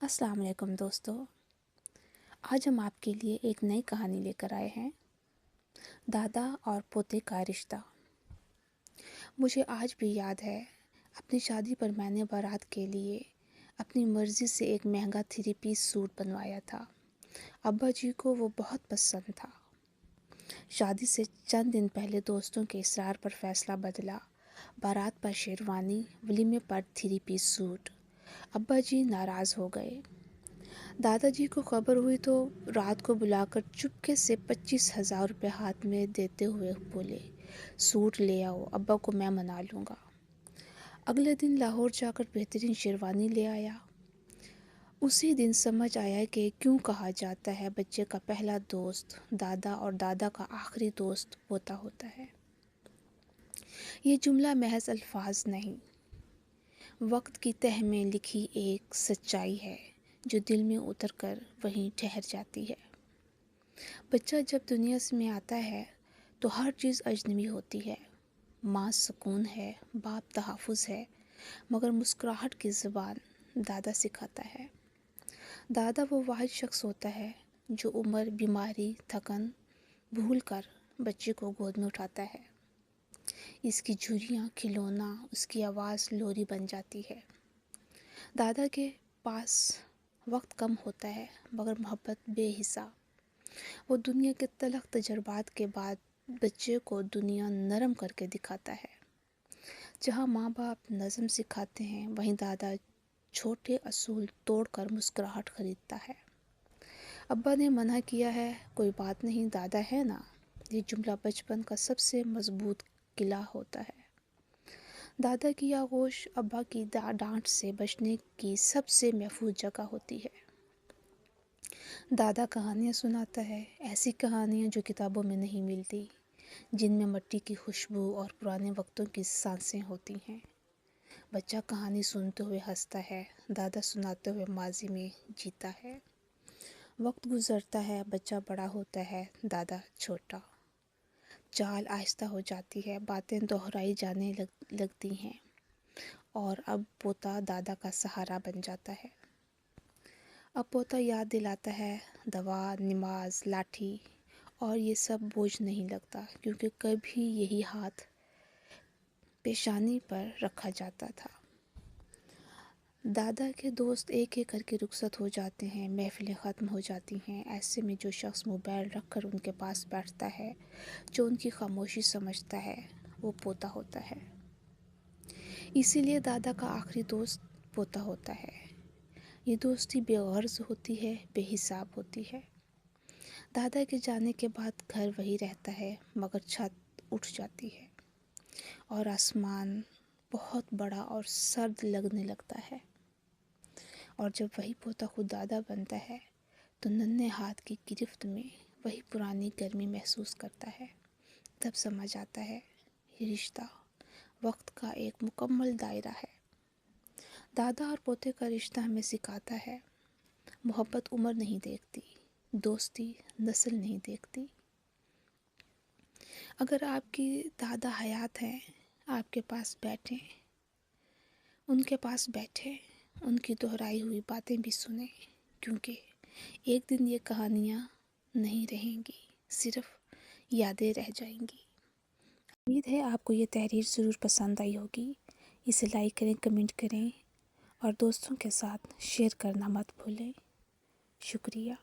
السلام علیکم دوستو، آج ہم آپ کے لیے ایک نئی کہانی لے کر آئے ہیں، دادا اور پوتے کا رشتہ۔ مجھے آج بھی یاد ہے، اپنی شادی پر میں نے بارات کے لیے اپنی مرضی سے ایک مہنگا 3 پیس سوٹ بنوایا تھا۔ ابا جی کو وہ بہت پسند تھا۔ شادی سے چند دن پہلے دوستوں کے اصرار پر فیصلہ بدلا، بارات پر شیروانی، ولیمے پر 3 پیس سوٹ۔ ابا جی ناراض ہو گئے۔ دادا جی کو خبر ہوئی تو رات کو بلا کر چپکے سے 25,000 روپے ہاتھ میں دیتے ہوئے بولے، سوٹ لے آؤ، ابا کو میں منا لوں گا۔ اگلے دن لاہور جا کر بہترین شیروانی لے آیا۔ اسی دن سمجھ آیا کہ کیوں کہا جاتا ہے بچے کا پہلا دوست دادا اور دادا کا آخری دوست پوتا ہوتا ہے۔ یہ جملہ محض الفاظ نہیں، وقت کی تہ میں لکھی ایک سچائی ہے جو دل میں اتر کر وہیں ٹھہر جاتی ہے۔ بچہ جب دنیا میں آتا ہے تو ہر چیز اجنبی ہوتی ہے۔ ماں سکون ہے، باپ تحفظ ہے، مگر مسکراہٹ کی زبان دادا سکھاتا ہے۔ دادا وہ واحد شخص ہوتا ہے جو عمر، بیماری، تھکن بھول کر بچے کو گود میں اٹھاتا ہے۔ اس کی جھریاں کھلونا، اس کی آواز لوری بن جاتی ہے۔ دادا کے پاس وقت کم ہوتا ہے مگر محبت بے حساب۔ وہ دنیا کے تلخ تجربات کے بعد بچے کو دنیا نرم کر کے دکھاتا ہے۔ جہاں ماں باپ نظم سکھاتے ہیں، وہیں دادا چھوٹے اصول توڑ کر مسکراہٹ خریدتا ہے۔ ابا نے منع کیا ہے، کوئی بات نہیں، دادا ہے نا۔ یہ جملہ بچپن کا سب سے مضبوط قلعہ ہوتا ہے۔ دادا کی آغوش ابا کی ڈانٹ سے بچنے کی سب سے محفوظ جگہ ہوتی ہے۔ دادا کہانیاں سناتا ہے، ایسی کہانیاں جو کتابوں میں نہیں ملتی، جن میں مٹی کی خوشبو اور پرانے وقتوں کی سانسیں ہوتی ہیں۔ بچہ کہانی سنتے ہوئے ہنستا ہے، دادا سناتے ہوئے ماضی میں جیتا ہے۔ وقت گزرتا ہے، بچہ بڑا ہوتا ہے، دادا چھوٹا۔ چال آہستہ ہو جاتی ہے، باتیں دہرائی جانے لگتی ہیں، اور اب پوتا دادا کا سہارا بن جاتا ہے۔ اب پوتا یاد دلاتا ہے، دوا، نماز، لاٹھی، اور یہ سب بوجھ نہیں لگتا، کیونکہ کبھی یہی ہاتھ پیشانی پر رکھا جاتا تھا۔ دادا کے دوست ایک ایک کر کے رخصت ہو جاتے ہیں، محفلیں ختم ہو جاتی ہیں۔ ایسے میں جو شخص موبائل رکھ کر ان کے پاس بیٹھتا ہے، جو ان کی خاموشی سمجھتا ہے، وہ پوتا ہوتا ہے۔ اسی لیے دادا کا آخری دوست پوتا ہوتا ہے۔ یہ دوستی بے غرض ہوتی ہے، بے حساب ہوتی ہے۔ دادا کے جانے کے بعد گھر وہی رہتا ہے، مگر چھت اٹھ جاتی ہے اور آسمان بہت بڑا اور سرد لگنے لگتا ہے۔ اور جب وہی پوتا خود دادا بنتا ہے تو ننھے ہاتھ کی گرفت میں وہی پرانی گرمی محسوس کرتا ہے۔ تب سمجھ آتا ہے، یہ رشتہ وقت کا ایک مکمل دائرہ ہے۔ دادا اور پوتے کا رشتہ ہمیں سکھاتا ہے، محبت عمر نہیں دیکھتی، دوستی نسل نہیں دیکھتی۔ اگر آپ کی دادا حیات ہیں، آپ کے پاس بیٹھیں، ان کے پاس بیٹھیں، ان کی دہرائی ہوئی باتیں بھی سنیں، کیونکہ ایک دن یہ کہانیاں نہیں رہیں گی، صرف یادیں رہ جائیں گی۔ امید ہے آپ کو یہ تحریر ضرور پسند آئی ہوگی۔ اسے لائک کریں، کمنٹ کریں اور دوستوں کے ساتھ شیئر کرنا مت بھولیں۔ شکریہ۔